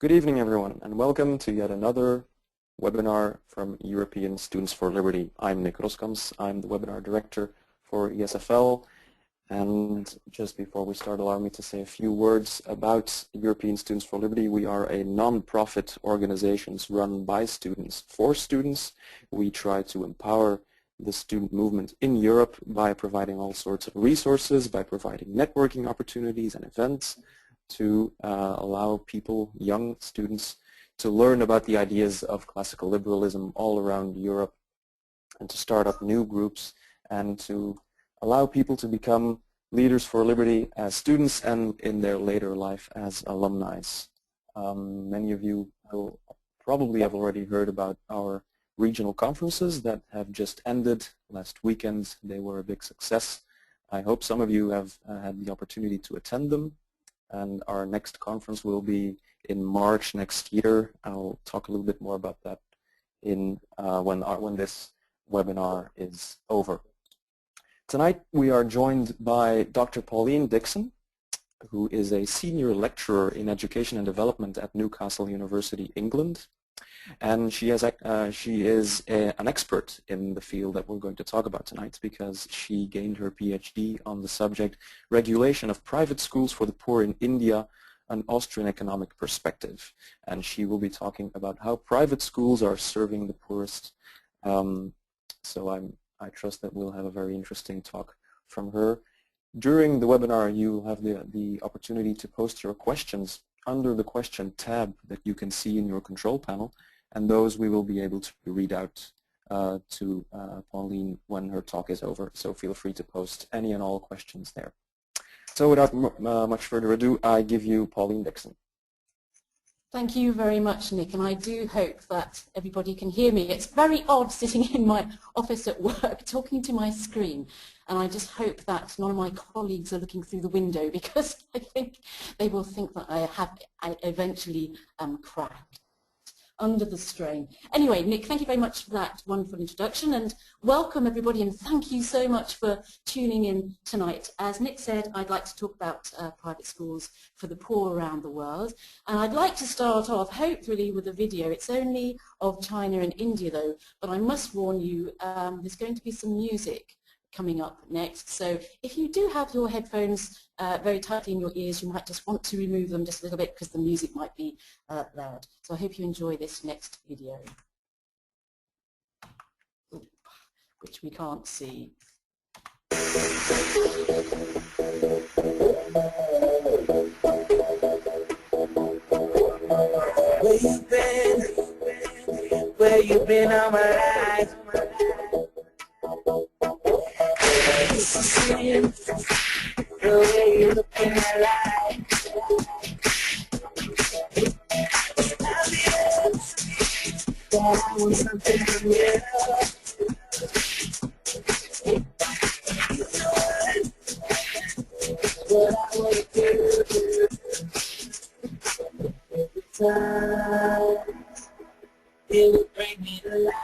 Good evening, everyone, and welcome to yet another webinar from European Students for Liberty. I'm Nick Roskams. I'm the webinar director for ESFL. And just before we start, allow me to say a few words about European Students for Liberty. We are a non-profit organization run by students for students. We try to empower the student movement in Europe by providing all sorts of resources, by providing networking opportunities and events to allow people, young students, to learn about the ideas of classical liberalism all around Europe and to start up new groups and to allow people to become leaders for liberty as students and in their later life as alumni. Many of you will probably have already heard about our regional conferences that have just ended last weekend. They were a big success. I hope some of you have had the opportunity to attend them. And our next conference will be in March next year. I'll talk a little bit more about that when this webinar is over. Tonight we are joined by Dr. Pauline Dixon, who is a senior lecturer in education and development at Newcastle University, England. And she is an expert in the field that we're going to talk about tonight because she gained her PhD on the subject Regulation of Private Schools for the Poor in India, an Austrian Economic Perspective. And she will be talking about how private schools are serving the poorest. So I trust that we'll have a very interesting talk from her. During the webinar, you'll have the opportunity to post your questions under the question tab that you can see in your control panel, and those we will be able to read out to Pauline when her talk is over. So feel free to post any and all questions there. So without much further ado, I give you Pauline Dixon. Thank you very much, Nick, and I do hope that everybody can hear me. It's very odd sitting in my office at work talking to my screen, and I just hope that none of my colleagues are looking through the window because I think they will think that I eventually cracked under the strain. Anyway, Nick, thank you very much for that wonderful introduction, and welcome everybody, and thank you so much for tuning in tonight. As Nick said, I'd like to talk about private schools for the poor around the world, and I'd like to start off hopefully with a video. It's only of China and India though, but I must warn you, there's going to be some music coming up next, so if you do have your headphones very tightly in your ears, you might just want to remove them just a little bit because the music might be loud. So I hope you enjoy this next video, which we can't see. Where you been? Where you been all my life? The way you look in my life, but I want something from you. What I want to do, time, it would bring me to life.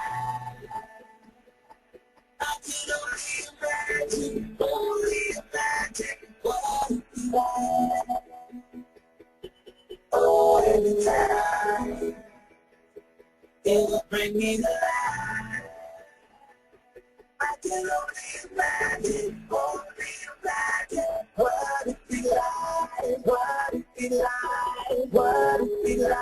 I could only imagine what it'd be like. Oh, every time it would bring me to life. I can only imagine what it'd be like, what it'd be like, what it'd be like, what it'd be like.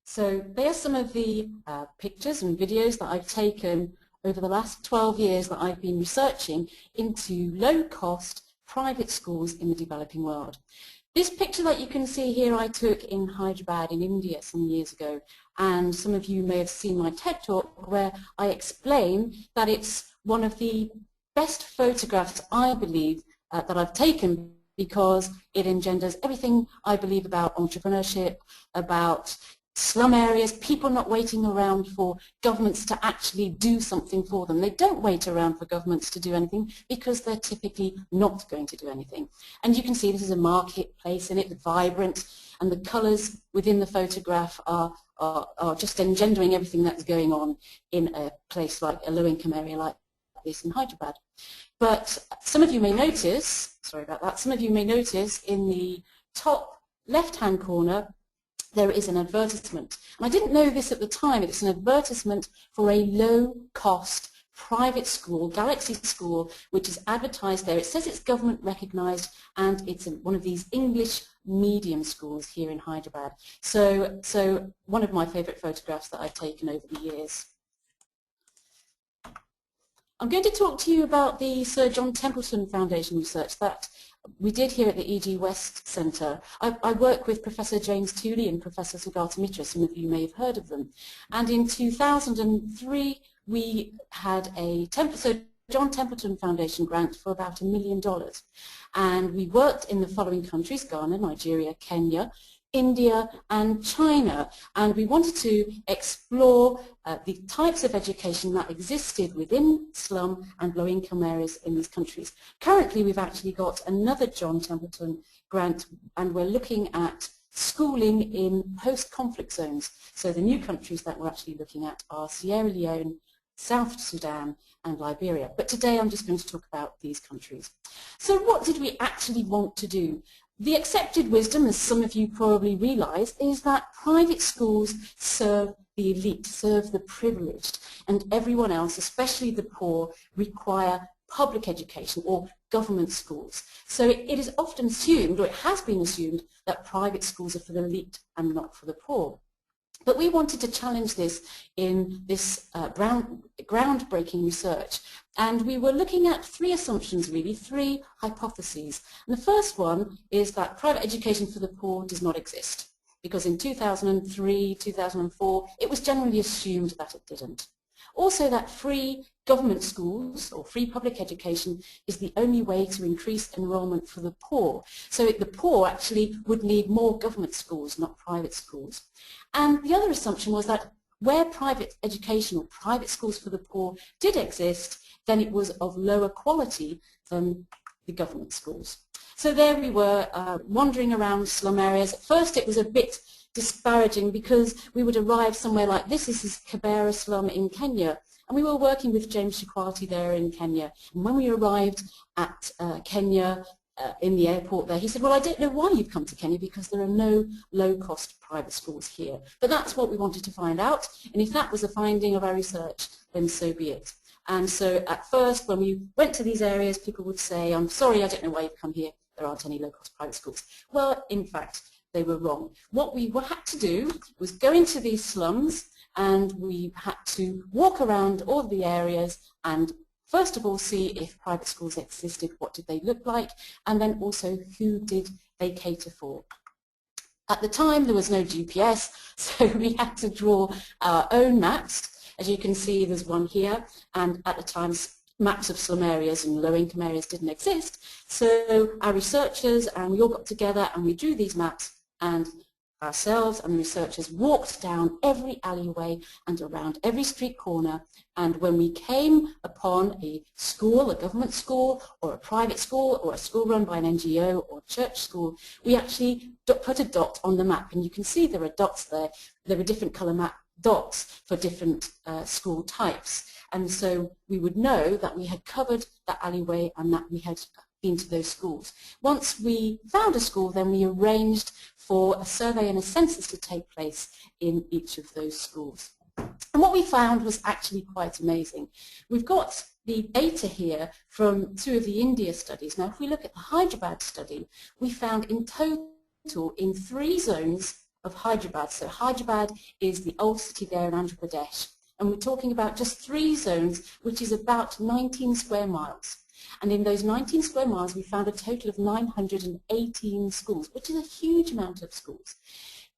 So they are some of the pictures and videos that I've taken over the last 12 years that I've been researching into low-cost private schools in the developing world. This picture that you can see here I took in Hyderabad in India some years ago, and some of you may have seen my TED Talk where I explain that it's one of the best photographs, I believe, that I've taken because it engenders everything I believe about entrepreneurship, about slum areas, people not waiting around for governments to actually do something for them. They don't wait around for governments to do anything because they're typically not going to do anything. And you can see this is a marketplace and it's vibrant, and the colours within the photograph are just engendering everything that's going on in a place like a low-income area like this in Hyderabad. But some of you may notice, sorry about that, some of you may notice in the top left-hand corner there is an advertisement. And I didn't know this at the time. It's an advertisement for a low-cost private school, Galaxy School, which is advertised there. It says it's government recognised, and it's one of these English medium schools here in Hyderabad. So one of my favourite photographs that I've taken over the years. I'm going to talk to you about the Sir John Templeton Foundation research that we did here at the E.G. West Centre. I work with Professor James Tooley and Professor Sugata Mitra. Some of you may have heard of them. And in 2003, we had a Sir John Templeton Foundation grant for about $1 million. And we worked in the following countries: Ghana, Nigeria, Kenya, India and China, and we wanted to explore the types of education that existed within slum and low-income areas in these countries. Currently we've actually got another John Templeton grant, and we're looking at schooling in post-conflict zones. So the new countries that we're actually looking at are Sierra Leone, South Sudan and Liberia. But today I'm just going to talk about these countries. So what did we actually want to do? The accepted wisdom, as some of you probably realise, is that private schools serve the elite, serve the privileged, and everyone else, especially the poor, require public education or government schools. So it is often assumed, or it has been assumed, that private schools are for the elite and not for the poor. But we wanted to challenge this in this groundbreaking research. And we were looking at three assumptions, really, three hypotheses. And the first one is that private education for the poor does not exist, because in 2003, 2004, it was generally assumed that it didn't. Also, that free government schools or free public education is the only way to increase enrollment for the poor. So the poor actually would need more government schools, not private schools. And the other assumption was that where private education or private schools for the poor did exist, then it was of lower quality than the government schools. So there we were, wandering around slum areas. At first it was a bit disparaging because we would arrive somewhere like this. This is Kibera slum in Kenya, and we were working with James Chikwati there in Kenya. And when we arrived at Kenya in the airport there, he said, well, I don't know why you've come to Kenya because there are no low-cost private schools here. But that's what we wanted to find out, and if that was a finding of our research, then so be it. And so at first, when we went to these areas, people would say, I'm sorry, I don't know why you've come here. There aren't any low-cost private schools. Well, in fact, they were wrong. What we had to do was go into these slums, and we had to walk around all the areas and first of all see if private schools existed, what did they look like, and then also who did they cater for. At the time there was no GPS, so we had to draw our own maps. As you can see, there's one here, and at the time maps of slum areas and low-income areas didn't exist. So our researchers and we all got together and we drew these maps, and ourselves and the researchers walked down every alleyway and around every street corner, and when we came upon a school, a government school or a private school or a school run by an NGO or a church school, we actually put a dot on the map, and you can see there are dots there. There are different colour map dots for different school types, and so we would know that we had covered that alleyway and that we had been to those schools. Once we found a school, then we arranged for a survey and a census to take place in each of those schools. And what we found was actually quite amazing. We've got the data here from two of the India studies. Now, if we look at the Hyderabad study, we found in total in 3 zones of Hyderabad. So Hyderabad is the old city there in Andhra Pradesh. And we're talking about just 3 zones, which is about 19 square miles. And in those 19 square miles, we found a total of 918 schools, which is a huge amount of schools.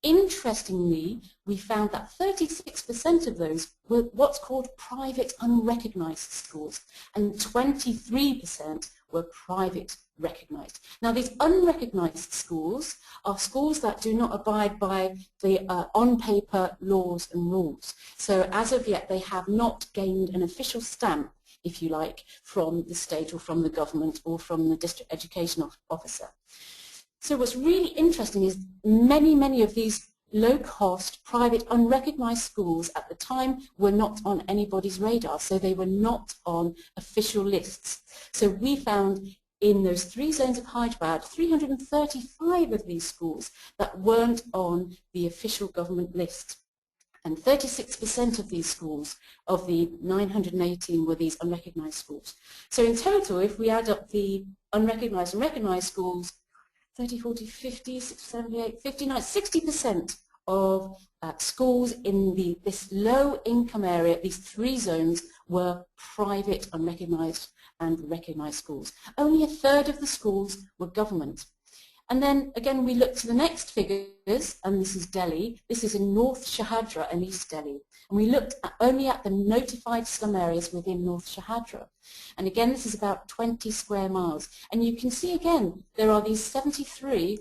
Interestingly, we found that 36% of those were what's called private unrecognised schools, and 23% were private recognised. Now these unrecognised schools are schools that do not abide by the on-paper laws and rules. So as of yet they have not gained an official stamp, if you like, from the state or from the government or from the district education officer. So what's really interesting is many of these low-cost, private, unrecognised schools at the time were not on anybody's radar, so they were not on official lists. So we found in those 3 zones of Hyderabad, 335 of these schools that weren't on the official government list. And 36% of these schools, of the 918, were these unrecognised schools. So in total, if we add up the unrecognised and recognised schools, 30, 40, 50, 60, 78, 59, 60% of schools in this low income area, these 3 zones, were private, unrecognised and recognised schools. Only a third of the schools were government. And then again we look to the next figures, and this is Delhi. This is in North Shahadra and East Delhi. And we looked only at the notified slum areas within North Shahadra. And again this is about 20 square miles. And you can see again there are 73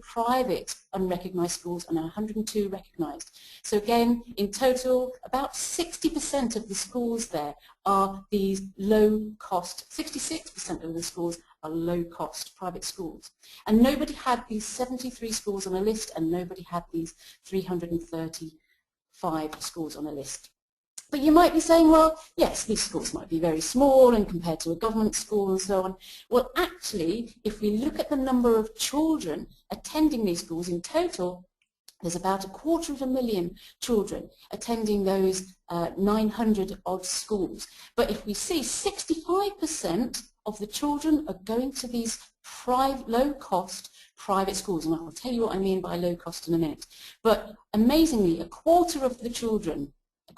private unrecognised schools and 102 recognised. So again in total about 60% of the schools there are these low cost, 66% of the schools are low-cost private schools. And nobody had these 73 schools on a list, and nobody had these 335 schools on a list. But you might be saying, well, yes, these schools might be very small and compared to a government school and so on. Well, actually, if we look at the number of children attending these schools in total, there's about 250,000 children attending those 900 odd schools. But if we see 65% of the children are going to these low-cost private schools, and I'll tell you what I mean by low-cost in a minute. But amazingly, a quarter of the children are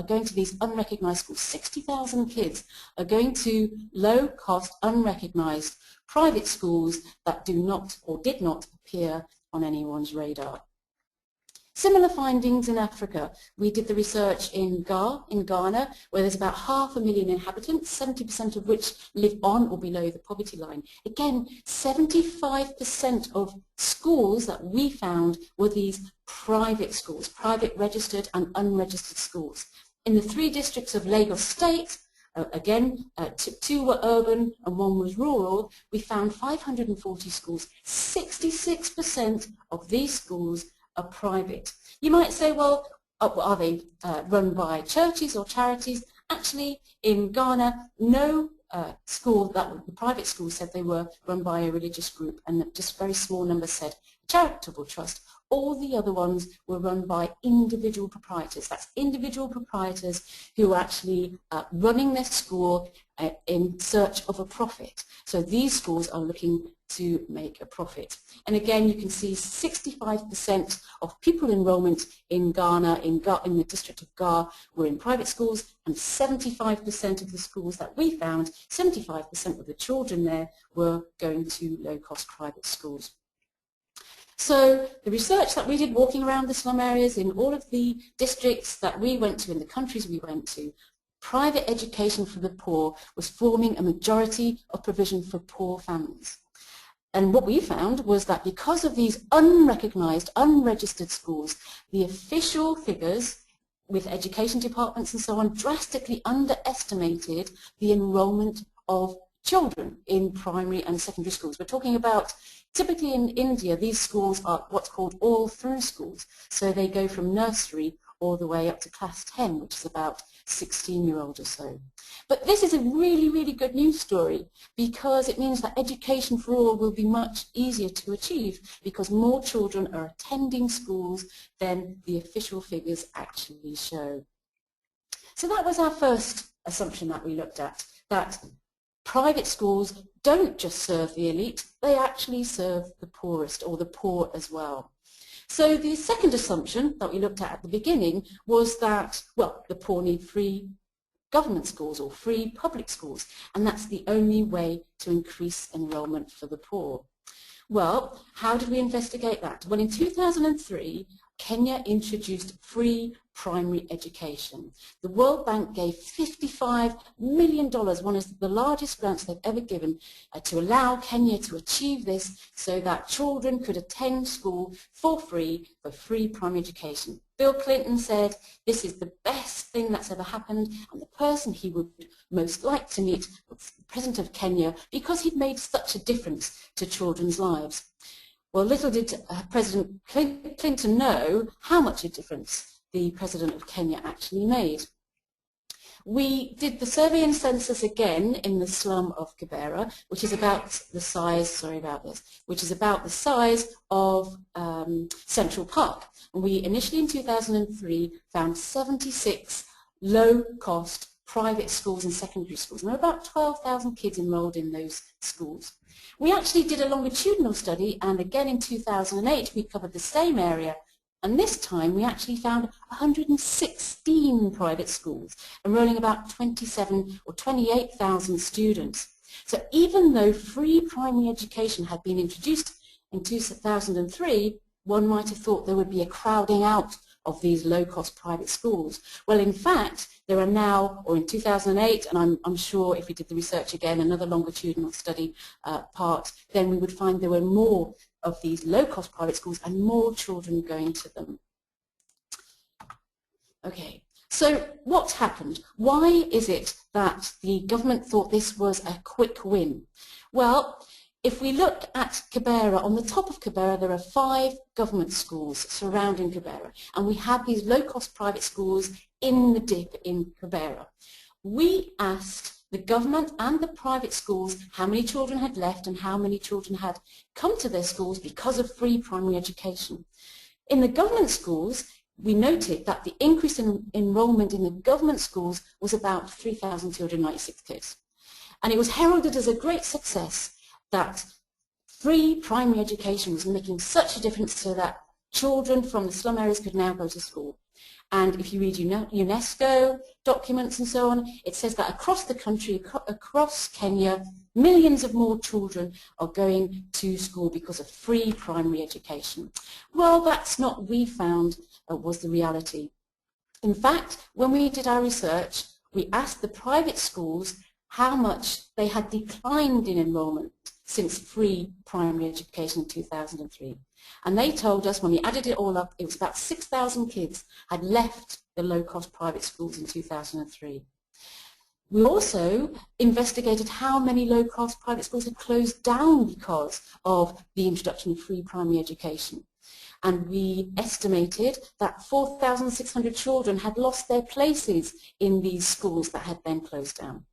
going to these unrecognised schools. 60,000 kids are going to low-cost, unrecognised private schools that do not or did not appear on anyone's radar. Similar findings in Africa. We did the research in Ghana, where there's about 500,000 inhabitants, 70% of which live on or below the poverty line. Again, 75% of schools that we found were these private schools, private registered and unregistered schools. In the 3 districts of Lagos State, again, 2 were urban and 1 was rural, we found 540 schools. 66% of these schools are private. You might say, well, are they run by churches or charities? Actually, in Ghana, no school, the private schools said they were run by a religious group, and just a very small number said charitable trust. All the other ones were run by individual proprietors. That's individual proprietors who are actually running their school in search of a profit. So these schools are looking to make a profit. And again, you can see 65% of pupil enrollment in Ghana, in the district of Gar, were in private schools, and 75% of the schools that we found, 75% of the children there were going to low-cost private schools. So the research that we did walking around the slum areas in all of the districts that we went to, in the countries we went to, private education for the poor was forming a majority of provision for poor families. And what we found was that because of these unrecognised, unregistered schools, the official figures with education departments and so on drastically underestimated the enrolment of children in primary and secondary schools. We're talking about, typically in India, these schools are what's called all-through schools. So they go from nursery all the way up to class 10, which is about 16-year-old or so. But this is a really, really good news story, because it means that education for all will be much easier to achieve, because more children are attending schools than the official figures actually show. So that was our first assumption that we looked at, that private schools don't just serve the elite, they actually serve the poorest, or the poor as well. So the second assumption that we looked at the beginning was that, well, the poor need free government schools or free public schools, and that's the only way to increase enrolment for the poor. Well, how did we investigate that? Well, in 2003, Kenya introduced free primary education. The World Bank gave $55 million, one of the largest grants they've ever given, to allow Kenya to achieve this so that children could attend school for free primary education. Bill Clinton said this is the best thing that's ever happened, and the person he would most like to meet was the President of Kenya because he'd made such a difference to children's lives. Well, little did President Clinton know how much a difference the President of Kenya actually made. We did the survey and census again in the slum of Kibera, which is about the size, which is about the size of Central Park. And we initially in 2003 found 76 low-cost private schools and secondary schools, and there were about 12,000 kids enrolled in those schools. We actually did a longitudinal study, and again in 2008 we covered the same area, and this time we actually found 116 private schools enrolling about 27 or 28,000 students. So even though free primary education had been introduced in 2003, one might have thought there would be a crowding out of these low-cost private schools. Well, in fact, there are now, or in 2008, and I'm sure if we did the research again, another longitudinal study part, then we would find there were more of these low-cost private schools and more children going to them. Okay, so what happened? Why is it that the government thought this was a quick win? Well, if we look at Kibera, on the top of Kibera there are 5 government schools surrounding Kibera, and we have these low-cost private schools in the dip in Kibera. We asked the government and the private schools how many children had left and how many children had come to their schools because of free primary education. In the government schools, we noted that the increase in enrollment in the government schools was about 3,296 kids. And it was heralded as a great success that free primary education was making such a difference so that children from the slum areas could now go to school. And if you read UNESCO documents and so on, it says that across the country, across Kenya, millions of more children are going to school because of free primary education. Well, that's not what we found was the reality. In fact, when we did our research, we asked the private schools how much they had declined in enrollment since free primary education in 2003. And they told us, when we added it all up, it was about 6,000 kids had left the low-cost private schools in 2003. We also investigated how many low-cost private schools had closed down because of the introduction of free primary education. And we estimated that 4,600 children had lost their places in these schools that had then closed down.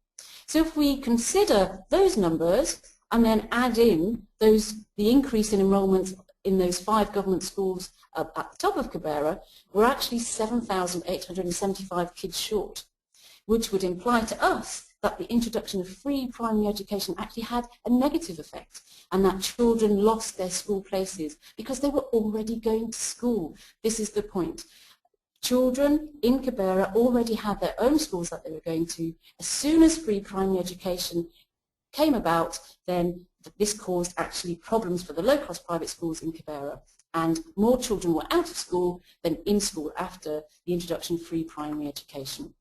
So if we consider those numbers and then add in the increase in enrollment in those 5 government schools at the top of Kibera, we're actually 7,875 kids short, which would imply to us that the introduction of free primary education actually had a negative effect, and that children lost their school places because they were already going to school. This is the point. Children in Kibera already had their own schools that they were going to. As soon as free primary education came about, then this caused actually problems for the low-cost private schools in Kibera, and more children were out of school than in school after the introduction of free primary education.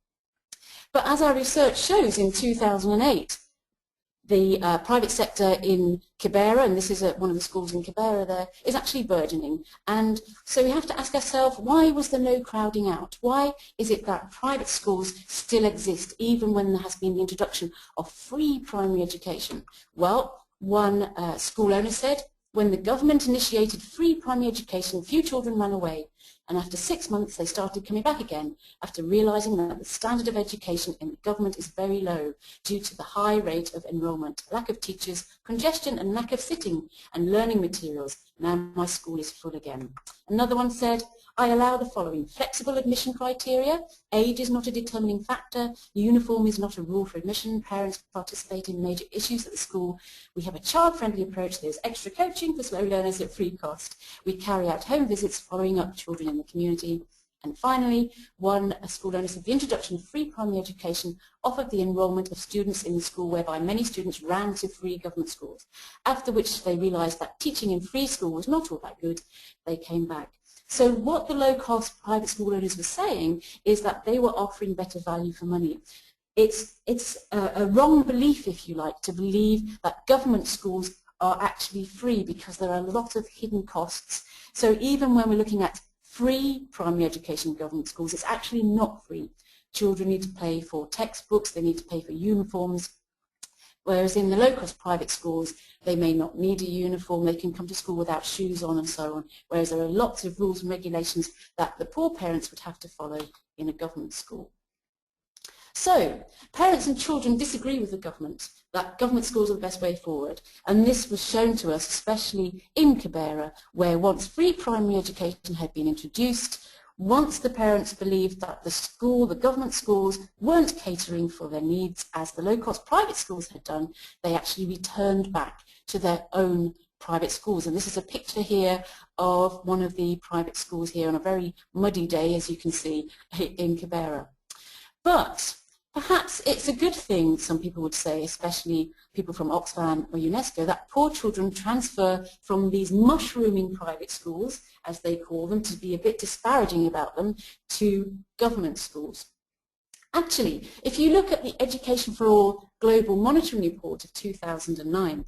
But as our research shows, in 2008, the private sector in Kibera, and this is one of the schools in Kibera there, is actually burgeoning. And so we have to ask ourselves, why was there no crowding out? Why is it that private schools still exist even when there has been the introduction of free primary education? Well, one school owner said, when the government initiated free primary education, few children ran away. And after 6 months, they started coming back again after realizing that the standard of education in the government is very low due to the high rate of enrollment, lack of teachers, congestion and lack of sitting and learning materials. Now my school is full again. Another one said, I allow the following: flexible admission criteria, age is not a determining factor, uniform is not a rule for admission, parents participate in major issues at the school, we have a child-friendly approach, there's extra coaching for slow learners at free cost, we carry out home visits following up children in the community. And finally, a school owner said the introduction of free primary education offered the enrollment of students in the school whereby many students ran to free government schools, after which they realized that teaching in free school was not all that good, they came back. So what the low-cost private school owners were saying is that they were offering better value for money. It's a wrong belief, if you like, to believe that government schools are actually free, because there are a lot of hidden costs. So even when we're looking at free primary education in government schools, it's actually not free. Children need to pay for textbooks, they need to pay for uniforms, whereas in the low-cost private schools, they may not need a uniform, they can come to school without shoes on and so on, whereas there are lots of rules and regulations that the poor parents would have to follow in a government school. So, parents and children disagree with the government that government schools are the best way forward, and this was shown to us especially in Kibera, where once free primary education had been introduced, once the parents believed that the government schools weren't catering for their needs as the low-cost private schools had done, they actually returned back to their own private schools. And this is a picture here of one of the private schools here on a very muddy day, as you can see, in Kibera. But perhaps it's a good thing, some people would say, especially people from Oxfam or UNESCO, that poor children transfer from these mushrooming private schools, as they call them, to be a bit disparaging about them, to government schools. Actually, if you look at the Education for All Global Monitoring Report of 2009,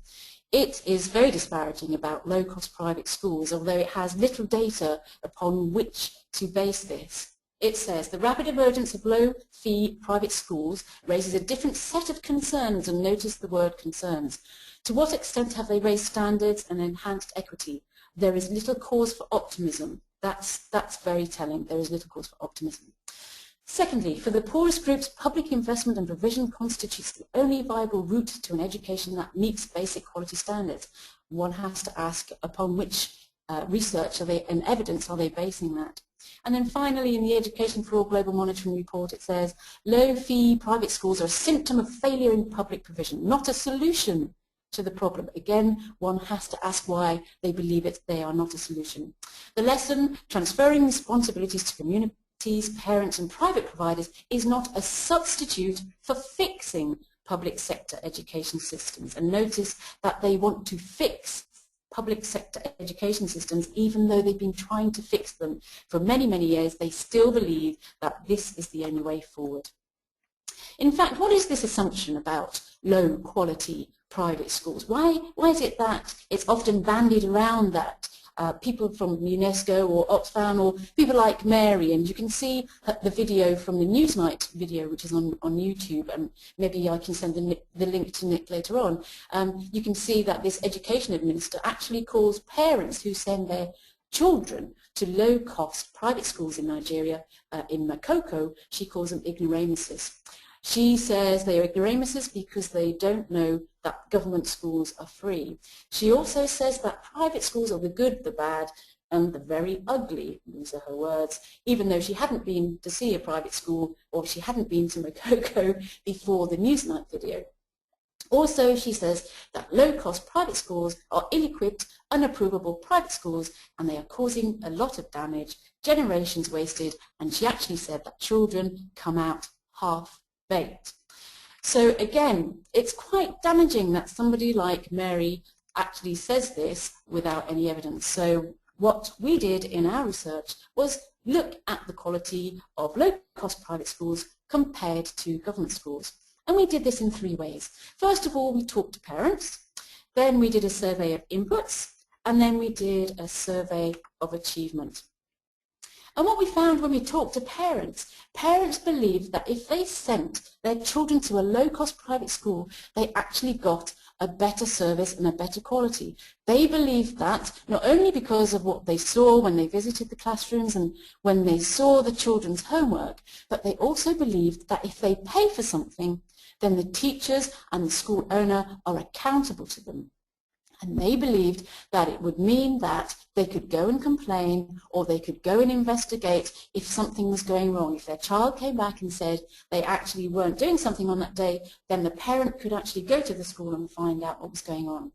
it is very disparaging about low-cost private schools, although it has little data upon which to base this. It says the rapid emergence of low-fee private schools raises a different set of concerns, and notice the word concerns. To what extent have they raised standards and enhanced equity? There is little cause for optimism. That's very telling. There is little cause for optimism. Secondly, for the poorest groups, public investment and provision constitutes the only viable route to an education that meets basic quality standards. One has to ask upon which research and evidence are they basing that. And then finally, in the Education for All Global Monitoring Report, it says, low-fee private schools are a symptom of failure in public provision, not a solution to the problem. Again, one has to ask why they believe they are not a solution. The lesson, transferring responsibilities to communities, parents and private providers is not a substitute for fixing public sector education systems. And notice that they want to fix public sector education systems, even though they've been trying to fix them for many, many years. They still believe that this is the only way forward. In fact, what is this assumption about low quality private schools? Why is it that it's often bandied around that people from UNESCO or Oxfam or people like Mary, and you can see the video from the Newsnight video, which is on YouTube, and maybe I can send the link to Nick later on. You can see that this education administrator actually calls parents who send their children to low-cost private schools in Nigeria, in Makoko, she calls them ignoramuses. She says they are ignoramuses because they don't know that government schools are free. She also says that private schools are the good, the bad, and the very ugly. These are her words, even though she hadn't been to see a private school or she hadn't been to Makoko before the Newsnight video. Also, she says that low-cost private schools are ill-equipped, unapprovable private schools, and they are causing a lot of damage, generations wasted, and she actually said that children come out half-baked. So again, it's quite damaging that somebody like Mary actually says this without any evidence. So what we did in our research was look at the quality of low-cost private schools compared to government schools. And we did this in 3 ways. First of all, we talked to parents, then we did a survey of inputs, and then we did a survey of achievement. And what we found when we talked to parents, parents believed that if they sent their children to a low-cost private school, they actually got a better service and a better quality. They believed that not only because of what they saw when they visited the classrooms and when they saw the children's homework, but they also believed that if they pay for something, then the teachers and the school owner are accountable to them. And they believed that it would mean that they could go and complain or they could go and investigate if something was going wrong. If their child came back and said they actually weren't doing something on that day, then the parent could actually go to the school and find out what was going on.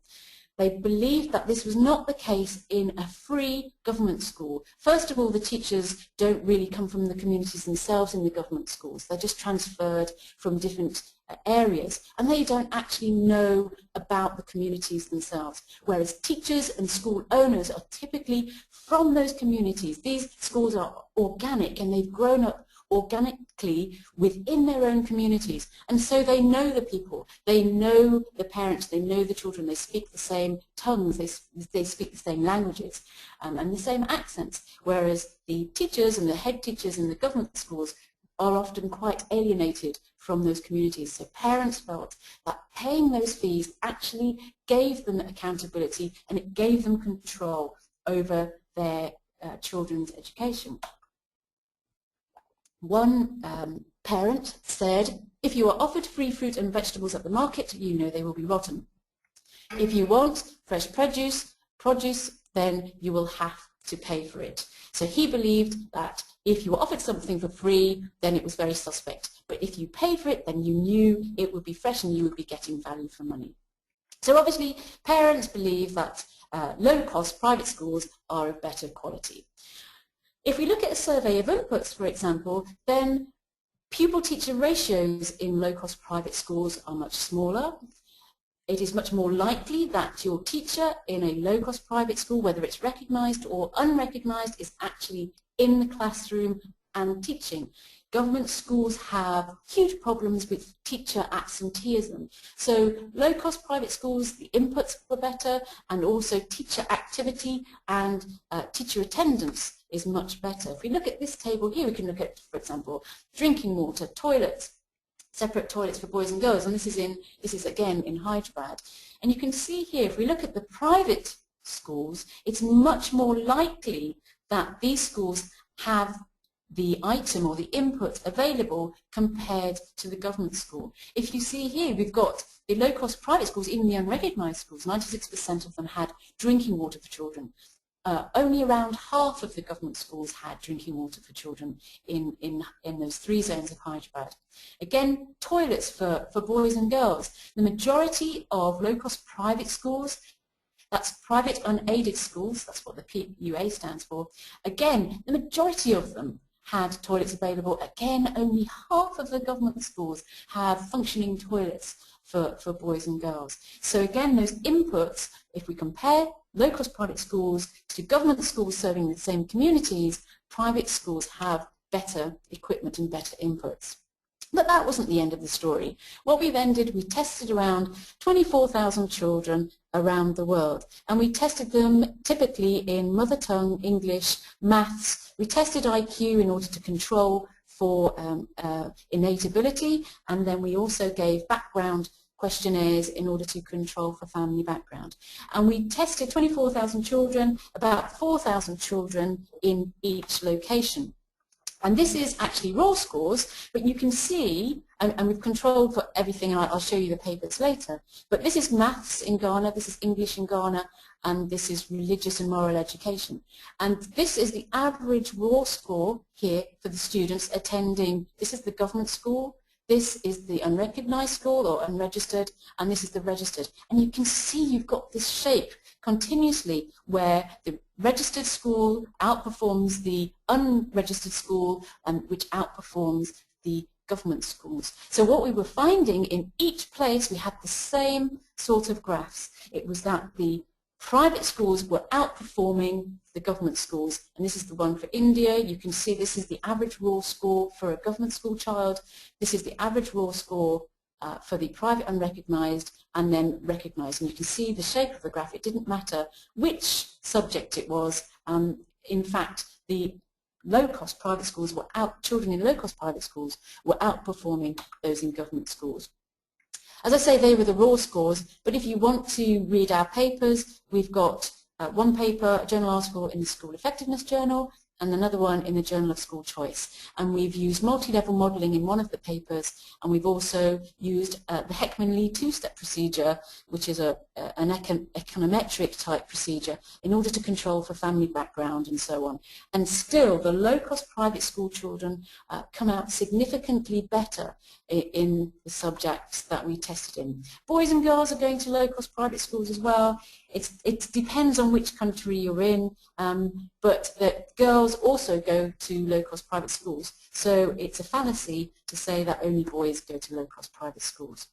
They believed that this was not the case in a free government school. First of all, the teachers don't really come from the communities themselves in the government schools. They're just transferred from different areas, and they don't actually know about the communities themselves, whereas teachers and school owners are typically from those communities. These schools are organic, and they've grown up organically within their own communities, and so they know the people, they know the parents, they know the children, they speak the same tongues, they speak the same languages and the same accents, whereas the teachers and the head teachers in the government schools are often quite alienated from those communities. So parents felt that paying those fees actually gave them accountability, and it gave them control over their children's education. One parent said, if you are offered free fruit and vegetables at the market, you know they will be rotten. If you want fresh produce, then you will have to pay for it. So he believed that if you were offered something for free, then it was very suspect. But if you paid for it, then you knew it would be fresh and you would be getting value for money. So obviously, parents believe that low-cost private schools are of better quality. If we look at a survey of inputs, for example, then pupil-teacher ratios in low-cost private schools are much smaller. It is much more likely that your teacher in a low-cost private school, whether it's recognised or unrecognised, is actually in the classroom and teaching. Government schools have huge problems with teacher absenteeism. So low-cost private schools, the inputs were better, and also teacher activity and teacher attendance is much better. If we look at this table here, we can look at, for example, drinking water, toilets, separate toilets for boys and girls, and this is again in Hyderabad. And you can see here, if we look at the private schools, it's much more likely that these schools have the item or the input available compared to the government school. If you see here, we've got the low-cost private schools, even the unrecognised schools, 96% of them had drinking water for children. Only around half of the government schools had drinking water for children in those 3 zones of Hyderabad. Again, toilets for boys and girls. The majority of low-cost private schools, that's private unaided schools, that's what the PUA stands for, again, the majority of them had toilets available. Again, only half of the government schools have functioning toilets for boys and girls. So again, those inputs, if we compare low-cost private schools to government schools serving the same communities, private schools have better equipment and better inputs. But that wasn't the end of the story. What we then did, we tested around 24,000 children around the world, and we tested them typically in mother tongue, English, maths. We tested IQ in order to control for innate ability, and then we also gave background questionnaires in order to control for family background. And we tested 24,000 children, about 4,000 children in each location. And this is actually raw scores, but you can see, and we've controlled for everything, and I'll show you the papers later, but this is maths in Ghana, this is English in Ghana, and this is religious and moral education. And this is the average raw score here for the students attending, this is the government school, this is the unrecognised school or unregistered, and this is the registered. And you can see you've got this shape continuously where the registered school outperforms the unregistered school, which outperforms the government schools. So what we were finding in each place, we had the same sort of graphs. It was that the private schools were outperforming the government schools, and this is the one for India. You can see this is the average raw score for a government school child. This is the average raw score for the private unrecognised and then recognised. And you can see the shape of the graph. It didn't matter which subject it was. In fact, the low-cost private schools were children in low-cost private schools were outperforming those in government schools. As I say, they were the raw scores, but if you want to read our papers, we've got one paper, a journal article in the School Effectiveness Journal, and another one in the Journal of School Choice. And we've used multi-level modelling in one of the papers, and we've also used the Heckman-Lee two-step procedure, which is a an econometric type procedure in order to control for family background and so on. And still, the low-cost private school children come out significantly better in the subjects that we tested in. Boys and girls are going to low-cost private schools as well. It depends on which country you're in, but that girls also go to low-cost private schools. So it's a fallacy to say that only boys go to low-cost private schools.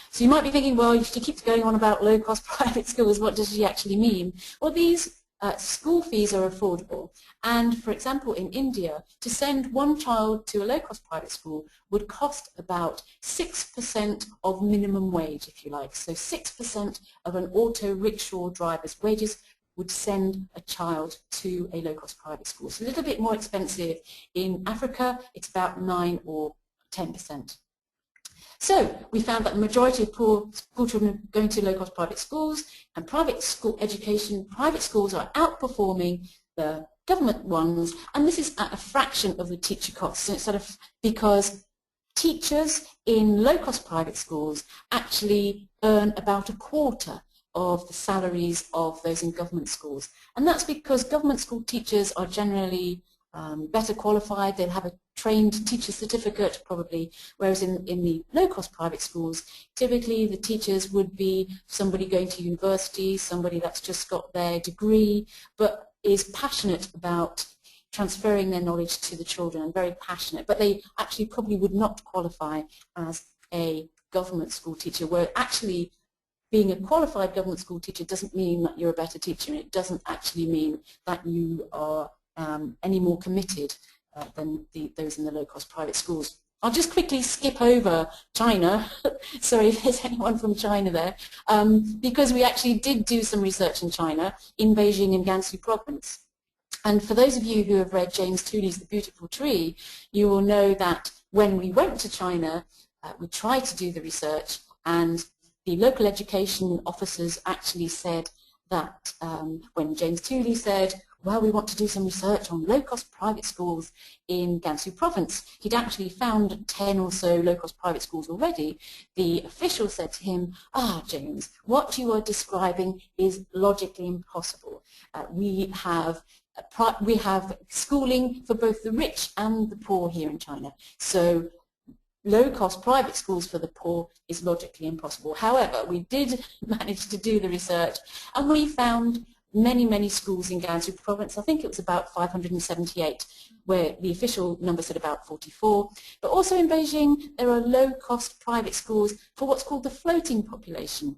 So you might be thinking, well, she keeps going on about low-cost private schools. What does she actually mean? Well, these school fees are affordable. And, for example, in India, to send one child to a low-cost private school would cost about 6% of minimum wage, if you like. So 6% of an auto rickshaw driver's wages would send a child to a low-cost private school. So a little bit more expensive. In Africa, it's about 9 or 10%. So we found that the majority of poor school children are going to low-cost private schools, and private school education, private schools are outperforming the government ones, and this is at a fraction of the teacher costs. So it's sort of because teachers in low-cost private schools actually earn about a quarter of the salaries of those in government schools. And that's because government school teachers are generally better qualified. They'll have a trained teacher certificate probably, whereas in the low-cost private schools, typically the teachers would be somebody going to university, somebody that's just got their degree, but is passionate about transferring their knowledge to the children, and very passionate, but they actually probably would not qualify as a government school teacher, where actually being a qualified government school teacher doesn't mean that you're a better teacher, and it doesn't actually mean that you are any more committed than those in the low-cost private schools. I'll just quickly skip over China. Sorry if there's anyone from China there, because we actually did do some research in China, in Beijing and Gansu province. And for those of you who have read James Tooley's The Beautiful Tree, you will know that when we went to China, we tried to do the research, and the local education officers actually said that when James Tooley said, well, we want to do some research on low-cost private schools in Gansu province, he'd actually found 10 or so low-cost private schools already. The official said to him, James, what you are describing is logically impossible. We have schooling for both the rich and the poor here in China. So low-cost private schools for the poor is logically impossible. However, we did manage to do the research, and we found many, many schools in Gansu province. I think it was about 578, where the official number said about 44. But also in Beijing, there are low-cost private schools for what's called the floating population.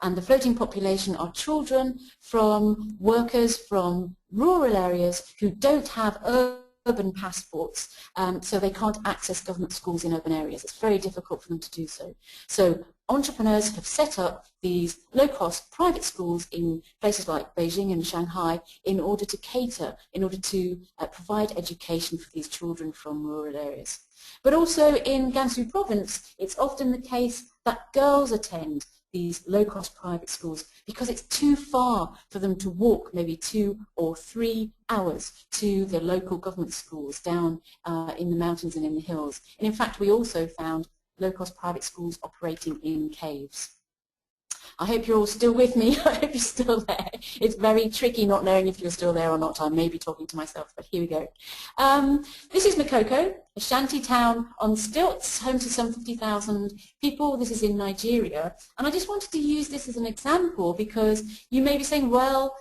And the floating population are children from workers from rural areas who don't have urban passports, so they can't access government schools in urban areas. It's very difficult for them to do so. So entrepreneurs have set up these low-cost private schools in places like Beijing and Shanghai in order to cater, in order to provide education for these children from rural areas. But also in Gansu province, it's often the case that girls attend these low-cost private schools because it's too far for them to walk maybe 2 or 3 hours to their local government schools down in the mountains and in the hills. And in fact, we also found low-cost private schools operating in caves. I hope you're all still with me. I hope you're still there. It's very tricky not knowing if you're still there or not. I may be talking to myself, but here we go. This is Makoko, a shanty town on stilts, home to some 50,000 people. This is in Nigeria. And I just wanted to use this as an example because you may be saying, well,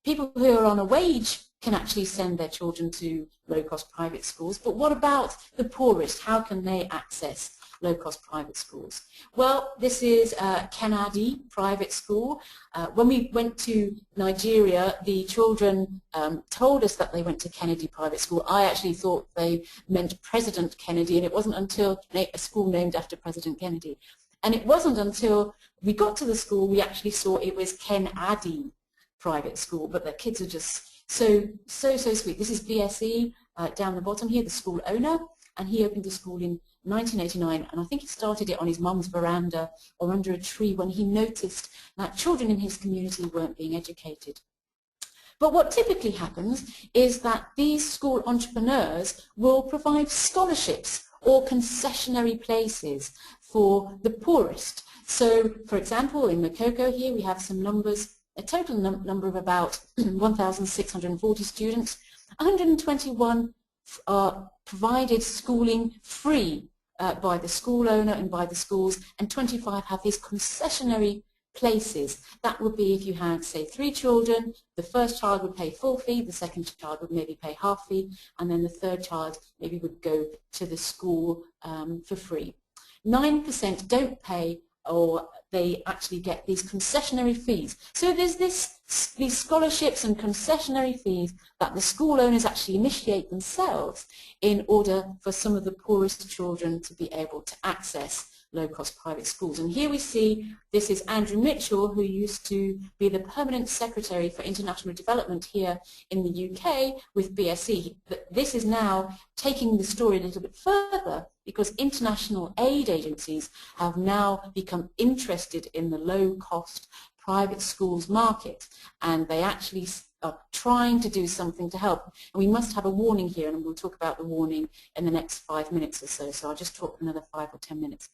people who are on a wage can actually send their children to low-cost private schools, but what about the poorest? How can they access low-cost private schools? Well, this is Kennedy private school. When we went to Nigeria, the children told us that they went to Kennedy private school. I actually thought they meant President Kennedy, and it wasn't until a school named after President Kennedy. And it wasn't until we got to the school we actually saw it was Kennedy private school, but the kids are just so sweet. This is BSE down the bottom here, the school owner, and he opened the school in 1989, and I think he started it on his mum's veranda or under a tree when he noticed that children in his community weren't being educated. But what typically happens is that these school entrepreneurs will provide scholarships or concessionary places for the poorest. So, for example, in Makoko here we have some numbers, a total number of about 1,640 students. 121 are provided schooling free by the school owner and by the schools, and 25 have these concessionary places. That would be if you had, say, 3 children, the first child would pay full fee, the second child would maybe pay half fee, and then the third child maybe would go to the school for free. 9% don't pay, or they actually get these concessionary fees. So there's these scholarships and concessionary fees that the school owners actually initiate themselves in order for some of the poorest children to be able to access low-cost private schools. And here we see, this is Andrew Mitchell, who used to be the Permanent Secretary for International Development here in the UK with BSE. But this is now taking the story a little bit further, because international aid agencies have now become interested in the low-cost private schools market, and they actually are trying to do something to help. And we must have a warning here, and we'll talk about the warning in the next 5 minutes or so, so I'll just talk another 5 or 10 minutes.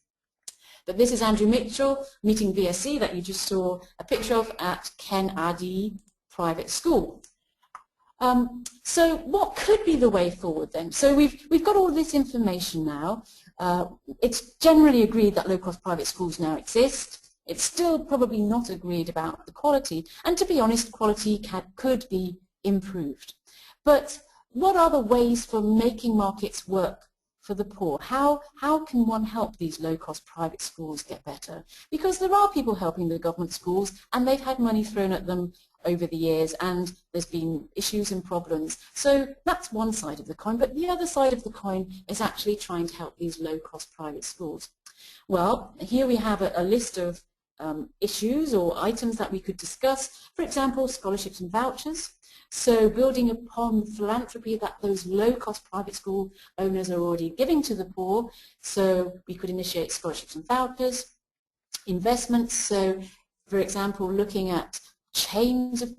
But this is Andrew Mitchell meeting BSE that you just saw a picture of at Ken Adi Private School. So what could be the way forward then? So we've got all this information now. It's generally agreed that low-cost private schools now exist. It's still probably not agreed about the quality, and to be honest, quality could be improved. But what are the ways for making markets work for the poor? How can one help these low-cost private schools get better? Because there are people helping the government schools, and they've had money thrown at them over the years, and there's been issues and problems. So that's one side of the coin, but the other side of the coin is actually trying to help these low-cost private schools. Well, here we have a list of issues or items that we could discuss. For example, scholarships and vouchers. So building upon the philanthropy that those low-cost private school owners are already giving to the poor, so we could initiate scholarships and vouchers. Investments, so for example, looking at chains of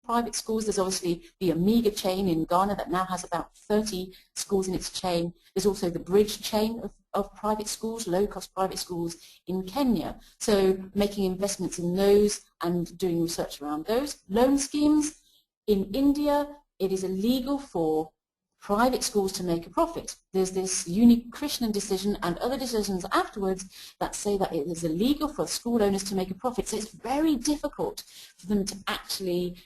private schools. There's obviously the Omega chain in Ghana that now has about 30 schools in its chain. There's also the Bridge chain of private schools, low-cost private schools in Kenya. So making investments in those and doing research around those. Loan schemes. In India, it is illegal for private schools to make a profit. There's this unique Krishnan decision and other decisions afterwards that say that it is illegal for school owners to make a profit. So it's very difficult for them to actually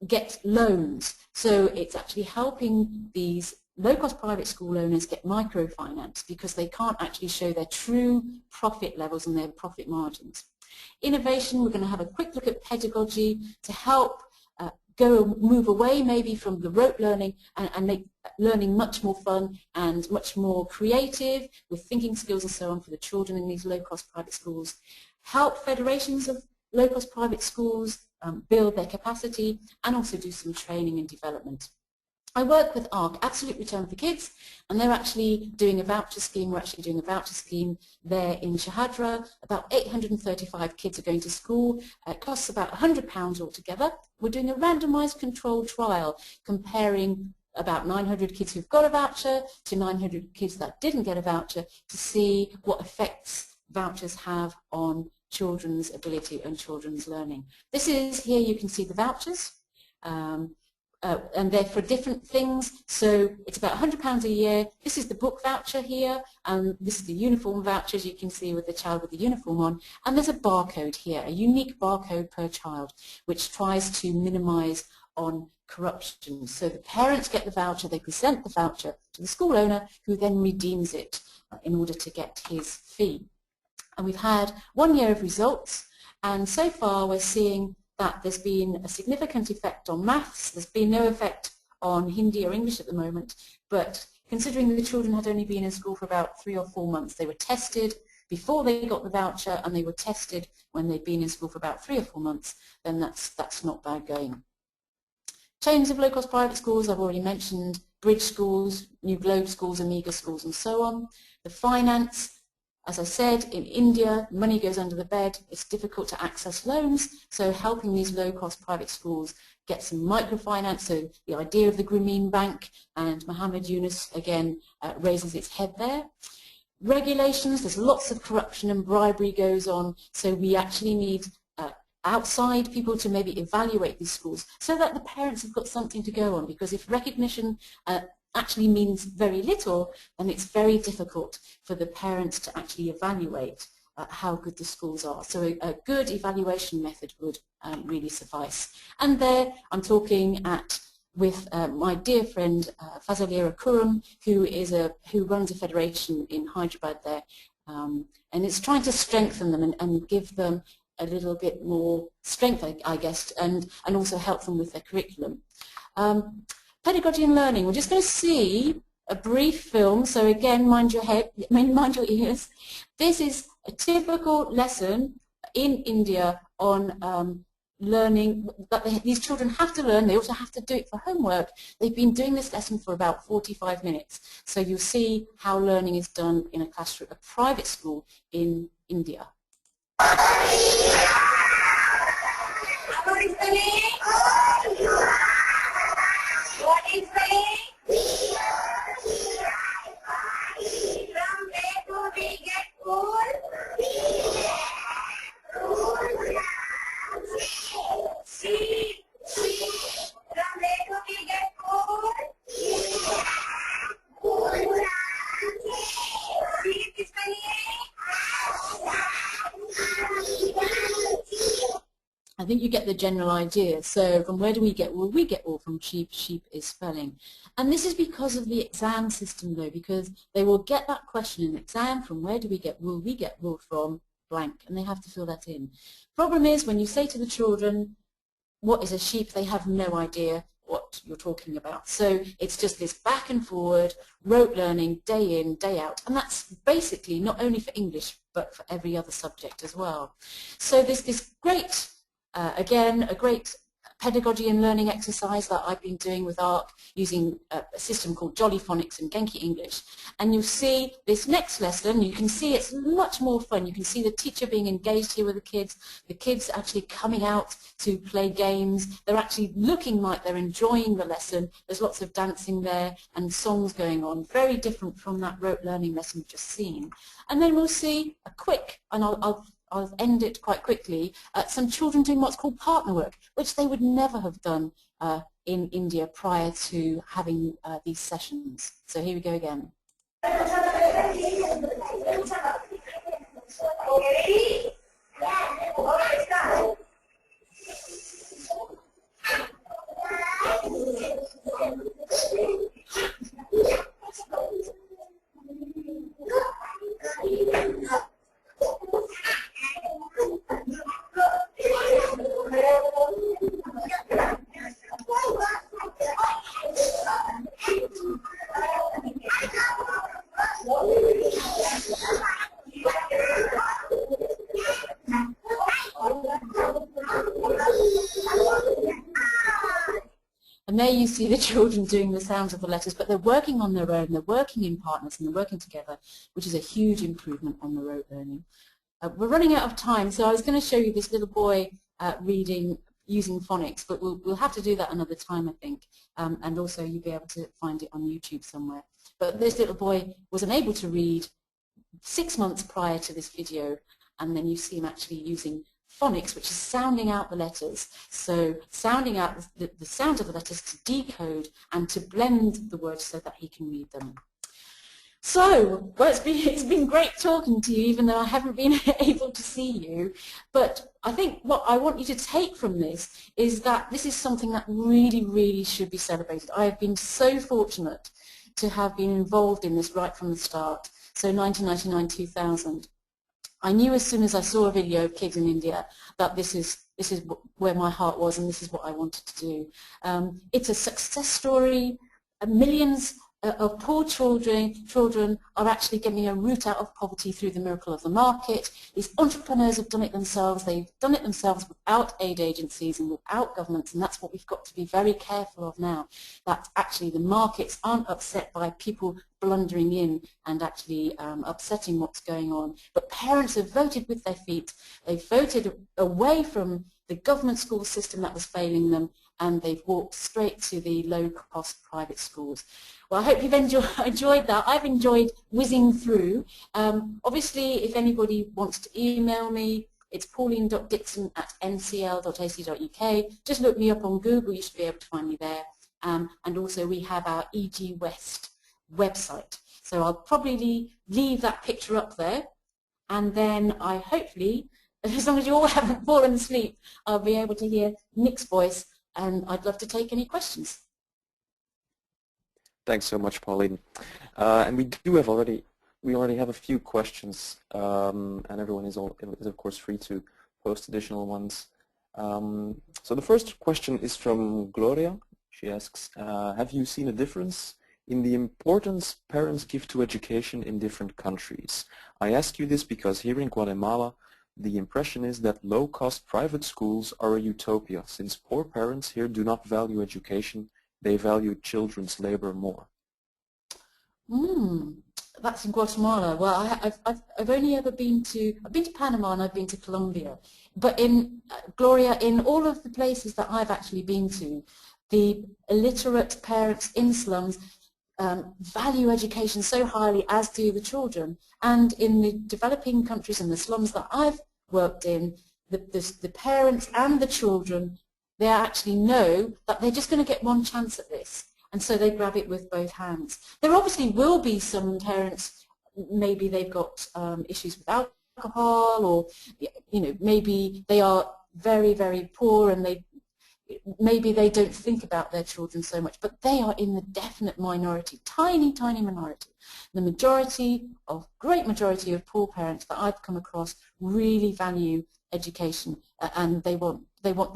get loans. So it's actually helping these low-cost private school owners get microfinance because they can't actually show their true profit levels and their profit margins. Innovation, we're going to have a quick look at pedagogy to help move away maybe from the rote learning and make learning much more fun and much more creative with thinking skills and so on for the children in these low-cost private schools. Help federations of low-cost private schools build their capacity, and also do some training and development. I work with ARC, Absolute Return for Kids, and they're actually doing a voucher scheme. We're actually doing a voucher scheme there in Shahadra. About 835 kids are going to school. It costs about £100 altogether. We're doing a randomized controlled trial comparing about 900 kids who've got a voucher to 900 kids that didn't get a voucher to see what effects vouchers have on children's ability and children's learning. This is, here you can see the vouchers. And they're for different things, so it's about £100 a year. This is the book voucher here, and this is the uniform voucher, as you can see with the child with the uniform on, and there's a barcode here, a unique barcode per child, which tries to minimize on corruption. So the parents get the voucher, they present the voucher to the school owner, who then redeems it in order to get his fee. And we've had 1 year of results, and so far we're seeing that there's been a significant effect on maths. There's been no effect on Hindi or English at the moment, but considering the children had only been in school for about 3 or 4 months, they were tested before they got the voucher and they were tested when they'd been in school for about 3 or 4 months, then that's not bad going. Chains of low-cost private schools, I've already mentioned, Bridge schools, New Globe schools, Omega schools and so on. The finance, As I said, in India, money goes under the bed. It's difficult to access loans, so helping these low-cost private schools get some microfinance, so the idea of the Grameen Bank, and Mohammed Yunus again raises its head there. Regulations, there's lots of corruption and bribery goes on, so we actually need outside people to maybe evaluate these schools so that the parents have got something to go on, because if recognition actually means very little, then it's very difficult for the parents to actually evaluate how good the schools are. So a good evaluation method would really suffice. And there I'm talking with my dear friend Fazalira Kurum, who runs a federation in Hyderabad there, and it's trying to strengthen them and give them a little bit more strength, I guess, and also help them with their curriculum. Pedagogy and learning. We're just going to see a brief film. So again, mind your ears. This is a typical lesson in India on learning that these children have to learn. They also have to do it for homework. They've been doing this lesson for about 45 minutes. So you'll see how learning is done in a classroom, a private school in India. What is the from where do we get food? See, from where do we get food? See this I think you get the general idea. So from where do we get wool? We get wool from sheep. Sheep is spelling. And this is because of the exam system though, because they will get that question in the exam, from where do we get wool? We get wool from blank, and they have to fill that in. Problem is, when you say to the children, what is a sheep, they have no idea what you're talking about. So it's just this back and forward, rote learning, day in, day out. And that's basically not only for English, but for every other subject as well. So there's this great again, a great pedagogy and learning exercise that I've been doing with ARC using a system called Jolly Phonics and Genki English. And you'll see this next lesson, you can see it's much more fun. You can see the teacher being engaged here with the kids actually coming out to play games. They're actually looking like they're enjoying the lesson. There's lots of dancing there and songs going on, very different from that rote learning lesson we've just seen. And then we'll see a quick, and I'll end it quite quickly, some children doing what's called partner work, which they would never have done in India prior to having these sessions. So here we go again. And there you see the children doing the sounds of the letters, but they're working on their own, they're working in partners and they're working together, which is a huge improvement on the rote learning. We're running out of time, so I was going to show you this little boy reading using phonics, but we'll have to do that another time, I think, and also you'll be able to find it on YouTube somewhere. But this little boy was unable to read 6 months prior to this video, and then you see him actually using phonics, which is sounding out the letters. So sounding out the sound of the letters to decode and to blend the words so that he can read them. So, well, it's been great talking to you, even though I haven't been able to see you. But I think what I want you to take from this is that this is something that really, really should be celebrated. I have been so fortunate to have been involved in this right from the start. So 1999-2000. I knew as soon as I saw a video of kids in India that this is where my heart was and this is what I wanted to do. It's a success story. Millions of poor children are actually getting a route out of poverty through the miracle of the market. These entrepreneurs have done it themselves. They've done it themselves without aid agencies and without governments, and that's what we've got to be very careful of now, that actually the markets aren't upset by people blundering in and actually upsetting what's going on. But parents have voted with their feet. They've voted away from the government school system that was failing them, and they've walked straight to the low-cost private schools. Well, I hope you've enjoyed that. I've enjoyed whizzing through. Obviously, if anybody wants to email me, it's pauline.dixon@ncl.ac.uk. Just look me up on Google. You should be able to find me there. And also, we have our EG West website. So I'll probably leave that picture up there. And then I hopefully, as long as you all haven't fallen asleep, I'll be able to hear Nick's voice, and I'd love to take any questions. Thanks so much, Pauline. And we already have a few questions, and everyone is of course free to post additional ones. So the first question is from Gloria. She asks, have you seen a difference in the importance parents give to education in different countries? I ask you this because here in Guatemala, the impression is that low-cost private schools are a utopia, since poor parents here do not value education. They value children's labor more. That's in Guatemala. Well, I've only ever been to Panama and I've been to Colombia. But in Gloria, in all of the places that I've actually been to, the illiterate parents in slums value education so highly, as do the children. And in the developing countries and the slums that I've worked in, the parents and the children, they actually know that they're just going to get one chance at this, and so they grab it with both hands. There obviously will be some parents, maybe they've got issues with alcohol, or maybe they are very, very poor and maybe they don't think about their children so much, but they are in the definite minority, tiny, tiny minority. The great majority of poor parents that I've come across really value education, and they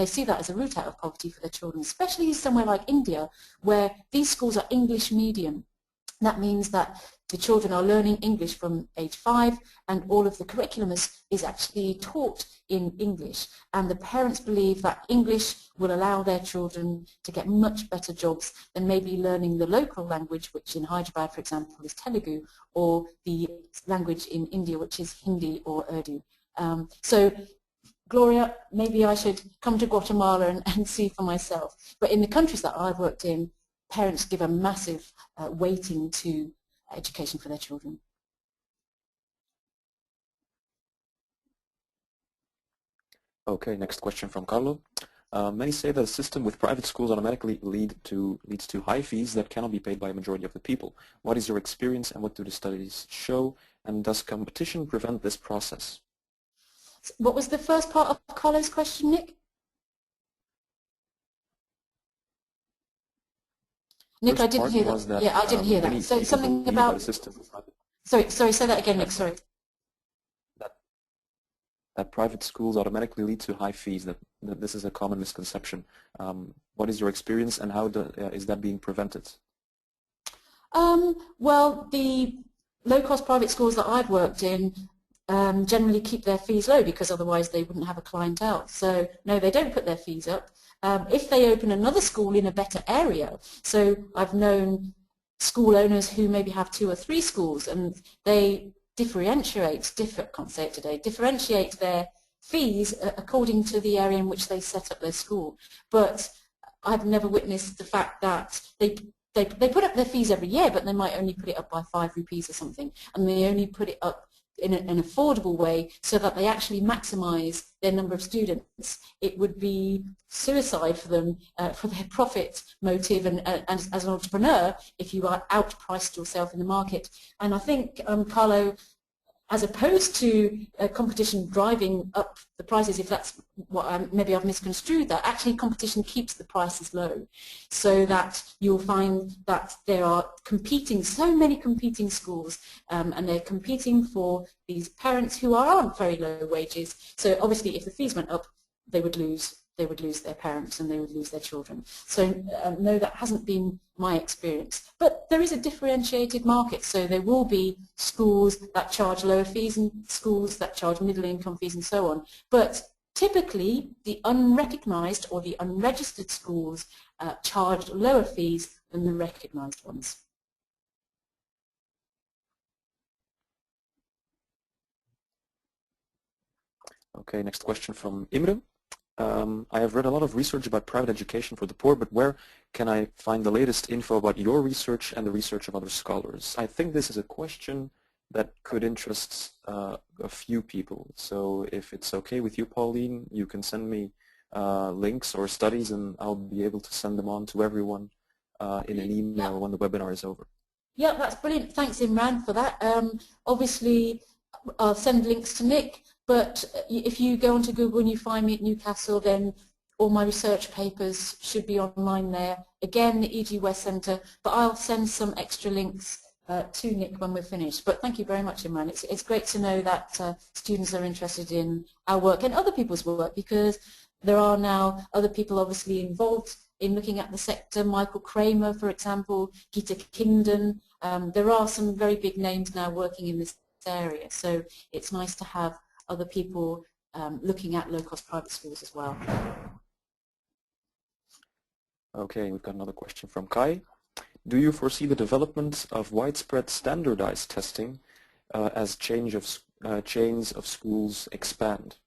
see that as a route out of poverty for their children, especially somewhere like India, where these schools are English medium. That means that the children are learning English from age 5, and all of the curriculum is actually taught in English. And the parents believe that English will allow their children to get much better jobs than maybe learning the local language, which in Hyderabad, for example, is Telugu, or the language in India, which is Hindi or Urdu. So, Gloria, maybe I should come to Guatemala and see for myself. But in the countries that I've worked in, parents give a massive weighting to education for their children. Okay, next question from Carlo. Many say that a system with private schools automatically leads to high fees that cannot be paid by a majority of the people. What is your experience, and what do the studies show? And does competition prevent this process? What was the first part of Carlo's question, Nick? Nick, I didn't hear that. Yeah, I didn't hear that. So something about... Sorry, say that again, Nick, sorry. That private schools automatically lead to high fees, that this is a common misconception. What is your experience, and how is that being prevented? Well, the low-cost private schools that I've worked in generally keep their fees low, because otherwise they wouldn't have a clientele. So, no, they don't put their fees up. If they open another school in a better area, so I've known school owners who maybe have 2 or 3 schools, and they differentiate their fees according to the area in which they set up their school. But I've never witnessed the fact that they put up their fees every year, but they might only put it up by 5 rupees or something, and they only put it up in an affordable way so that they actually maximize their number of students. It would be suicide for them, for their profit motive, and as an entrepreneur, if you are outpriced yourself in the market. And I think, Carlo, as opposed to competition driving up the prices, if that's what maybe I've misconstrued that, actually competition keeps the prices low, so that you'll find that there are so many competing schools, and they're competing for these parents who are on very low wages. So obviously if the fees went up, they would lose they would lose their parents and they would lose their children. So no, that hasn't been my experience. But there is a differentiated market, so there will be schools that charge lower fees and schools that charge middle income fees and so on. But typically, the unrecognised or the unregistered schools charge lower fees than the recognised ones. Okay, next question from Imre. I have read a lot of research about private education for the poor, but where can I find the latest info about your research and the research of other scholars? I think this is a question that could interest a few people. So if it's okay with you, Pauline, you can send me links or studies and I'll be able to send them on to everyone in an email when the webinar is over. Yeah, that's brilliant. Thanks, Imran, for that. Obviously, I'll send links to Nick, but if you go onto Google and you find me at Newcastle, then all my research papers should be online there. Again, the E.G. West Centre, but I'll send some extra links to Nick when we're finished. But thank you very much, Imran. It's great to know that students are interested in our work and other people's work, because there are now other people obviously involved in looking at the sector. Michael Kramer, for example, Gita Kingdon. There are some very big names now working in this area, so it's nice to have other people looking at low-cost private schools as well. Okay, we've got another question from Kai. Do you foresee the development of widespread standardized testing as chains of schools expand?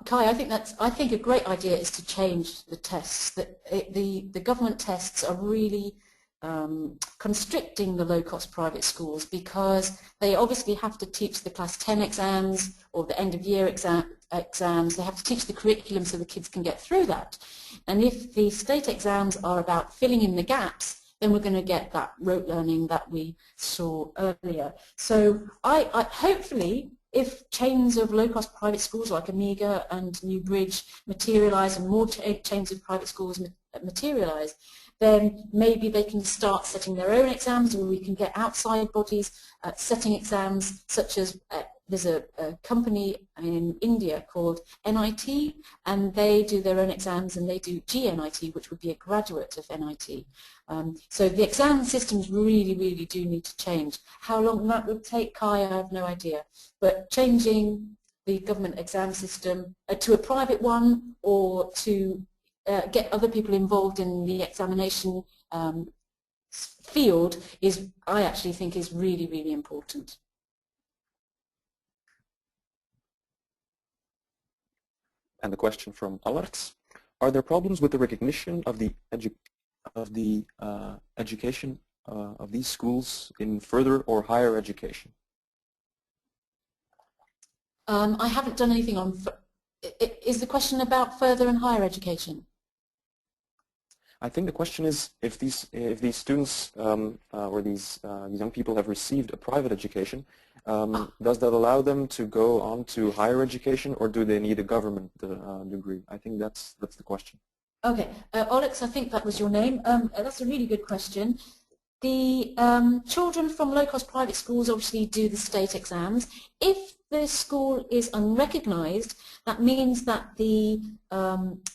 Kai, I think a great idea is to change the tests. The government tests are really constricting the low-cost private schools, because they obviously have to teach the class 10 exams or the end-of-year exams. They have to teach the curriculum so the kids can get through that. And if the state exams are about filling in the gaps, then we're going to get that rote learning that we saw earlier. So I hopefully, if chains of low-cost private schools like Amiga and Newbridge materialise and more chains of private schools materialise, then maybe they can start setting their own exams, or we can get outside bodies setting exams, such as there's a company in India called NIT, and they do their own exams, and they do GNIT, which would be a graduate of NIT. So the exam systems really, really do need to change. How long that would take, Kai, I have no idea. But changing the government exam system to a private one, or to get other people involved in the examination field, I actually think is really, really important. And the question from Alarts: are there problems with the recognition of the education of these schools in further or higher education? I haven't done anything on. Is the question about further and higher education? I think the question is if these students or these young people have received a private education, does that allow them to go on to higher education, or do they need a government degree? I think that's the question. Okay, Alex, I think that was your name. That's a really good question. The children from low-cost private schools obviously do the state exams. If the school is unrecognised, that means that the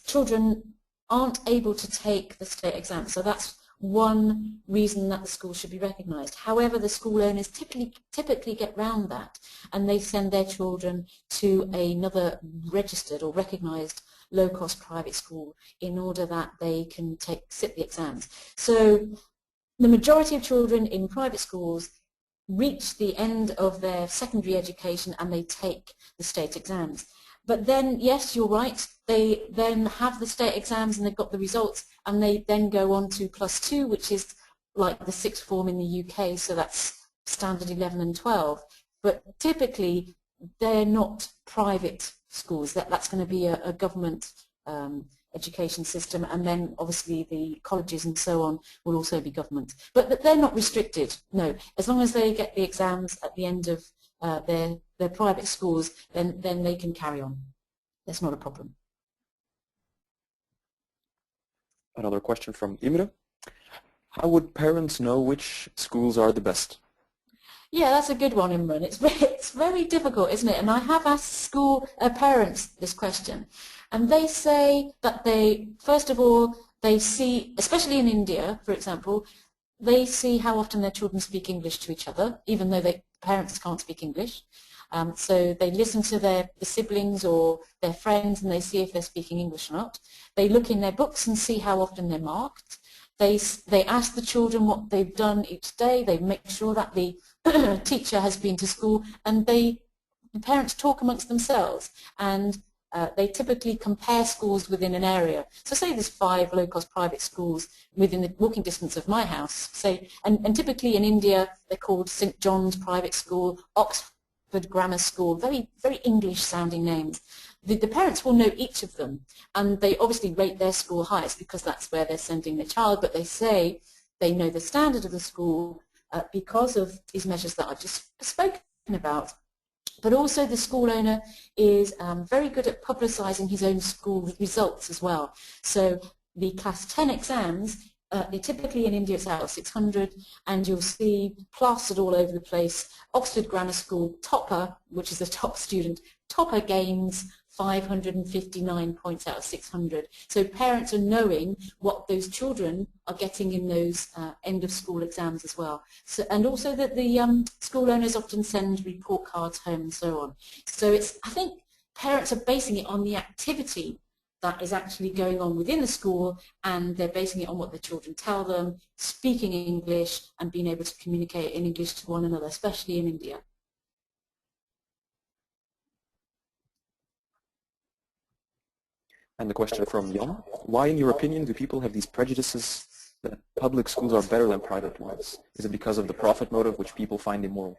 children aren't able to take the state exam. So that's one reason that the school should be recognised. However, the school owners typically get round that, and they send their children to another registered or recognised low-cost private school in order that they can sit the exams. So the majority of children in private schools reach the end of their secondary education and they take the state exams. But then, yes, you're right, they then have the state exams and they've got the results, and they then go on to +2, which is like the sixth form in the UK, so that's standard 11 and 12. But typically, they're not private schools. That's going to be a government education system, and then obviously the colleges and so on will also be government. But they're not restricted, no. As long as they get the exams at the end of their private schools, then they can carry on. That's not a problem. Another question from Imre. How would parents know which schools are the best? Yeah, that's a good one, Imran. It's very difficult, isn't it? And I have asked parents this question. And they say that they, first of all, they see, especially in India, for example, they see how often their children speak English to each other, even though their parents can't speak English. So they listen to the siblings or their friends and they see if they're speaking English or not. They look in their books and see how often they're marked. They ask the children what they've done each day. They make sure that the teacher has been to school, and the parents talk amongst themselves, and they typically compare schools within an area. So say there's 5 low-cost private schools within the walking distance of my house. Say, and typically in India they're called St. John's Private School, Oxford Grammar School, very, very English-sounding names. The parents will know each of them, and they obviously rate their school highest because that's where they're sending their child, but they say they know the standard of the school because of these measures that I've just spoken about. But also the school owner is very good at publicising his own school results as well. So the Class 10 exams, typically in India it's out of 600, and you'll see plastered all over the place, Oxford Grammar School topper, which is the top student, topper gains 559 points out of 600. So parents are knowing what those children are getting in those end of school exams as well. So, and also that the school owners often send report cards home and so on. So it's, I think parents are basing it on the activity that is actually going on within the school, and they're basing it on what the children tell them, speaking English and being able to communicate in English to one another, especially in India. And the question from Jan: why, in your opinion, do people have these prejudices that public schools are better than private ones? Is it because of the profit motive, which people find immoral?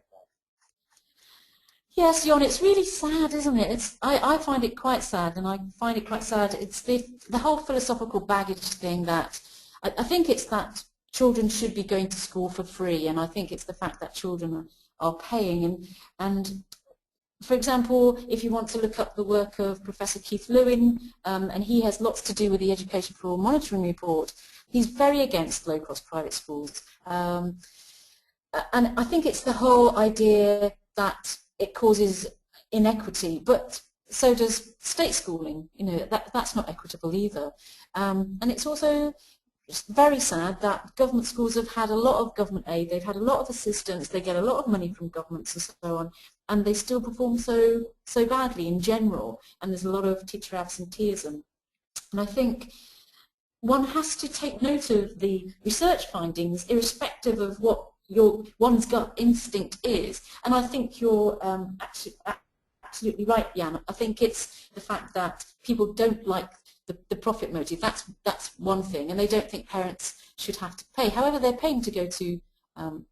Yes, Jan, it's really sad, isn't it? I find it quite sad, and I find it quite sad. It's the whole philosophical baggage thing that I think it's that children should be going to school for free, and I think it's the fact that children are paying. And for example, if you want to look up the work of Professor Keith Lewin, and he has lots to do with the Education for All Monitoring Report, he's very against low-cost private schools. And I think it's the whole idea that it causes inequity, but so does state schooling. You know, that's not equitable either. And it's also very sad that government schools have had a lot of government aid, they've had a lot of assistance, they get a lot of money from governments and so on, and they still perform so badly in general, and there's a lot of teacher absenteeism. And I think one has to take note of the research findings irrespective of what one's gut instinct is, and I think you're absolutely right, Jan. I think it's the fact that people don't like the profit motive. That's one thing, and they don't think parents should have to pay. However, they're paying to go to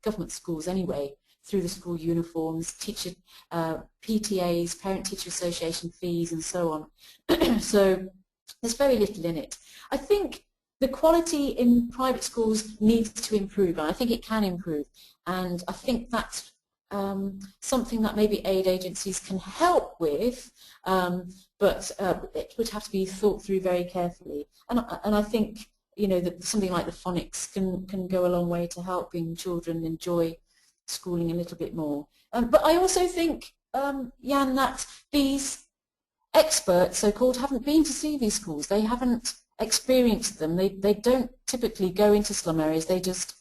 government schools anyway, through the school uniforms, teacher PTAs, parent-teacher association fees, and so on. So there's very little in it. I think the quality in private schools needs to improve, and I think it can improve, and I think that's something that maybe aid agencies can help with, but it would have to be thought through very carefully. And I think, you know, that something like the phonics can go a long way to helping children enjoy schooling a little bit more. But I also think, Jan, that these experts, so-called, haven't been to see these schools. They haven't experienced them. They don't typically go into slum areas. They just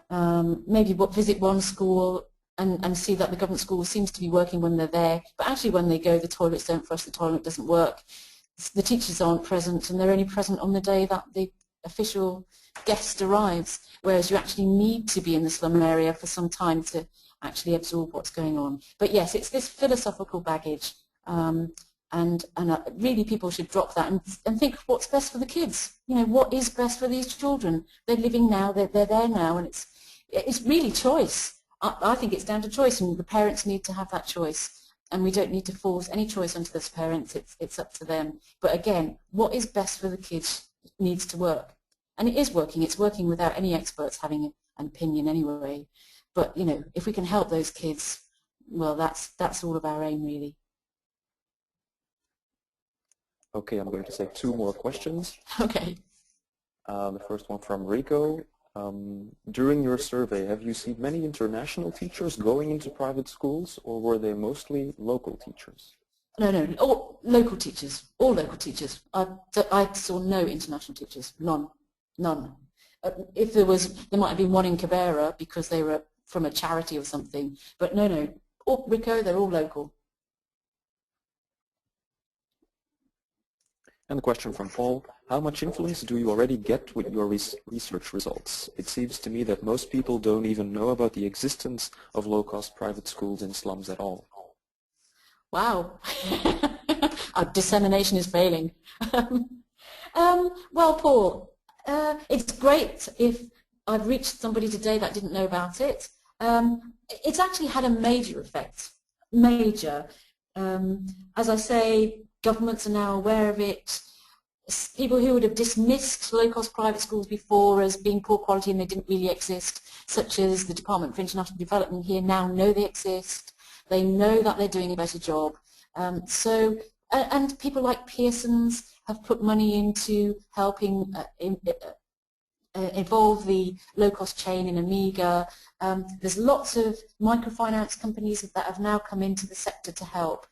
maybe visit one school and see that the government school seems to be working when they're there, but actually when they go, the toilets don't flush, the toilet doesn't work, the teachers aren't present, and they're only present on the day that the official guest arrives, whereas you actually need to be in the slum area for some time to actually absorb what's going on. But yes, it's this philosophical baggage, and really people should drop that and think what's best for the kids. You know, what is best for these children? They're living now, they're there now, and it's really choice. I think it's down to choice, and the parents need to have that choice, and we don't need to force any choice onto those parents. It's up to them. But again, what is best for the kids needs to work, and it is working. It's working without any experts having an opinion anyway. But you know, if we can help those kids, well, that's all of our aim, really. Okay, I'm going to say 2 more questions. Okay. The first one from Rico. During your survey, have you seen many international teachers going into private schools, or were they mostly local teachers? No, no, all local teachers, all local teachers. I saw no international teachers, none, none. If there was, there might have been one in Cabrera because they were from a charity or something, but no, no, all, Rico, they're all local. And a question from Paul, how much influence do you already get with your research results? It seems to me that most people don't even know about the existence of low-cost private schools in slums at all. Wow, our dissemination is failing. Well, Paul, it's great if I've reached somebody today that didn't know about it. It's actually had a major effect, major. As I say, governments are now aware of it. People who would have dismissed low-cost private schools before as being poor quality and they didn't really exist, such as the Department for International Development here, now know they exist. They know that they're doing a better job. And people like Pearson's have put money into helping evolve the low-cost chain in Amiga. There's lots of microfinance companies that have now come into the sector to help.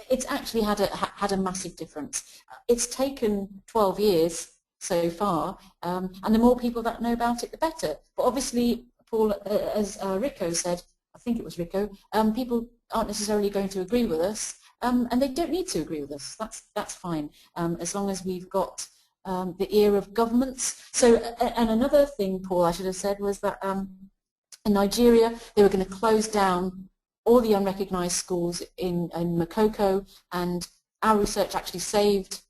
It's actually had a massive difference. It's taken 12 years so far, and the more people that know about it, the better. But obviously, Paul, as Rico said, I think it was Rico, people aren't necessarily going to agree with us, and they don't need to agree with us. That's fine, as long as we've got the ear of governments. So, and another thing, Paul, I should have said was that in Nigeria, they were going to close down all the unrecognised schools in Makoko, and our research actually saved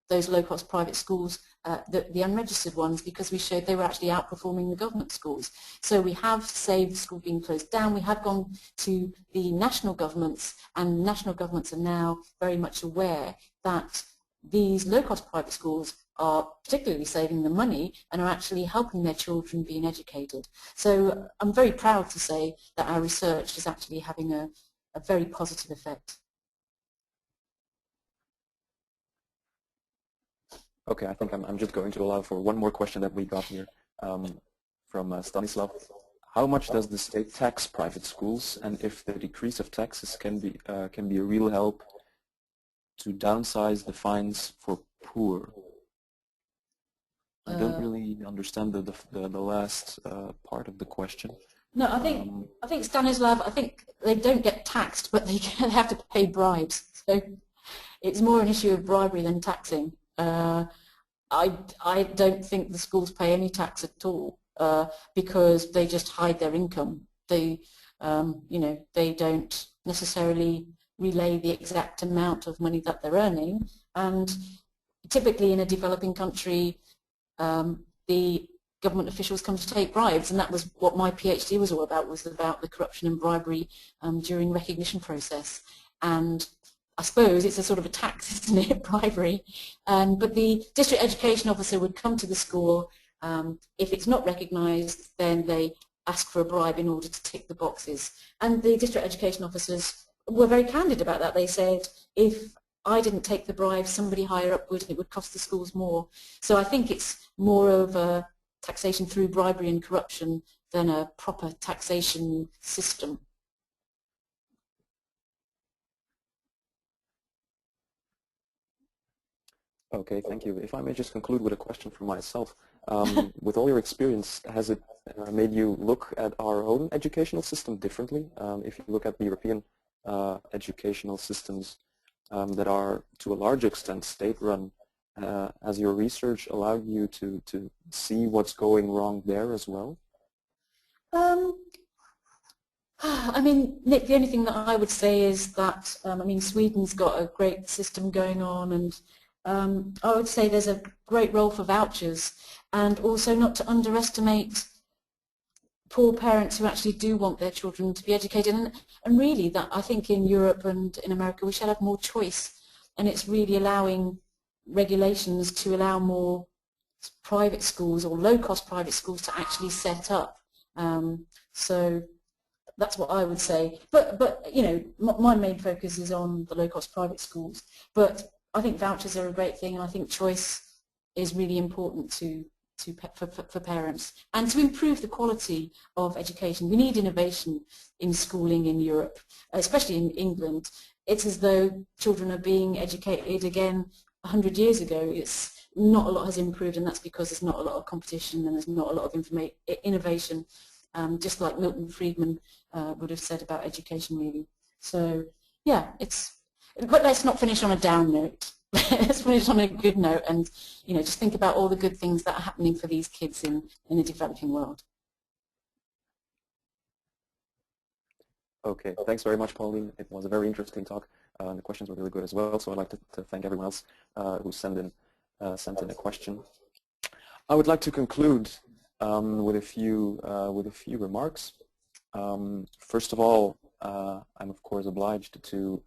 those low-cost private schools, the unregistered ones, because we showed they were actually outperforming the government schools. So we have saved schools being closed down. We have gone to the national governments, and national governments are now very much aware that these low-cost private schools are particularly saving them money and are actually helping their children being educated. So I'm very proud to say that our research is actually having a very positive effect. Okay, I think I'm just going to allow for one more question that we got here from Stanislav. How much does the state tax private schools, and if the decrease of taxes can be a real help to downsize the fines for poor? I don't really understand the last part of the question. No, I think Stanislav, I think they don't get taxed, but they have to pay bribes. So it's more an issue of bribery than taxing. I don't think the schools pay any tax at all because they just hide their income. They, you know, they don't necessarily relay the exact amount of money that they're earning. And typically in a developing country, the government officials come to take bribes, and that was what my PhD was all about, was about the corruption and bribery during recognition process. And I suppose it's a sort of a tax, isn't it, bribery? But the district education officer would come to the school. If it's not recognised, then they ask for a bribe in order to tick the boxes. And the district education officers were very candid about that. They said, if I didn't take the bribe, somebody higher up would, and it would cost the schools more. So I think it's more of a taxation through bribery and corruption than a proper taxation system. Okay, thank you. If I may just conclude with a question for myself. With all your experience, has it made you look at our own educational system differently? If you look at the European educational systems that are to a large extent state-run, has your research allowed you to see what's going wrong there as well? I mean, Nick, the only thing that I would say is that, I mean, Sweden's got a great system going on, and I would say there's a great role for vouchers, and also not to underestimate poor parents who actually do want their children to be educated. And really, that I think in Europe and in America we should have more choice, and it's really allowing regulations to allow more private schools or low-cost private schools to actually set up. So that's what I would say. But you know, my main focus is on the low-cost private schools. But I think vouchers are a great thing, and I think choice is really important for parents, and to improve the quality of education. We need innovation in schooling in Europe, especially in England. it's as though children are being educated again 100 years ago. It's not a lot has improved, and that's because there's not a lot of competition and there's not a lot of innovation, just like Milton Friedman would have said about education, really. So, yeah, but let's not finish on a down note. Let's finish on a good note, and just think about all the good things that are happening for these kids in the developing world. Okay, thanks very much, Pauline. It was a very interesting talk. The questions were really good as well, so I'd like to thank everyone else who sent in a question. I would like to conclude with a few remarks. First of all, I'm of course obliged to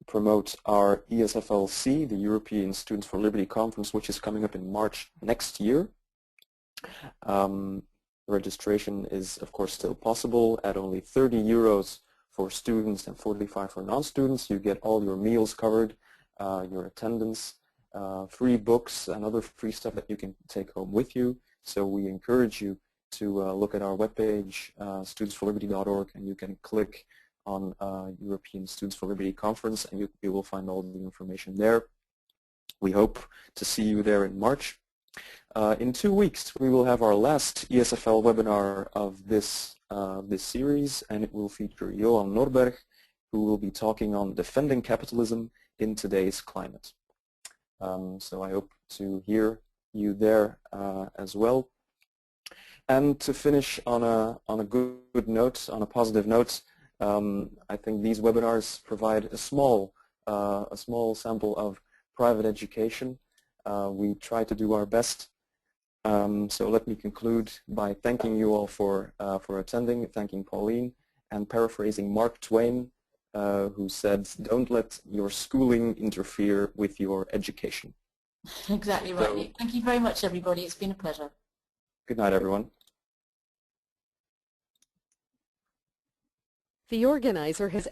promote our ESFLC, the European Students for Liberty Conference, which is coming up in March next year. Registration is of course still possible at only 30 euros for students and 45 for non-students. You get all your meals covered, your attendance, free books and other free stuff that you can take home with you. So we encourage you to look at our webpage, studentsforliberty.org, and you can click on European Students for Liberty Conference, and you will find all the information there. We hope to see you there in March. In 2 weeks, we will have our last ESFL webinar of this series, and it will feature Johan Norberg, who will be talking on defending capitalism in today's climate. So I hope to hear you there as well. And to finish on a good note, on a positive note, I think these webinars provide a small sample of private education. We try to do our best. So let me conclude by thanking you all for attending, thanking Pauline, and paraphrasing Mark Twain, who said, "Don't let your schooling interfere with your education." Exactly right, Nick. Thank you very much, everybody. It's been a pleasure. Good night, everyone. The organizer has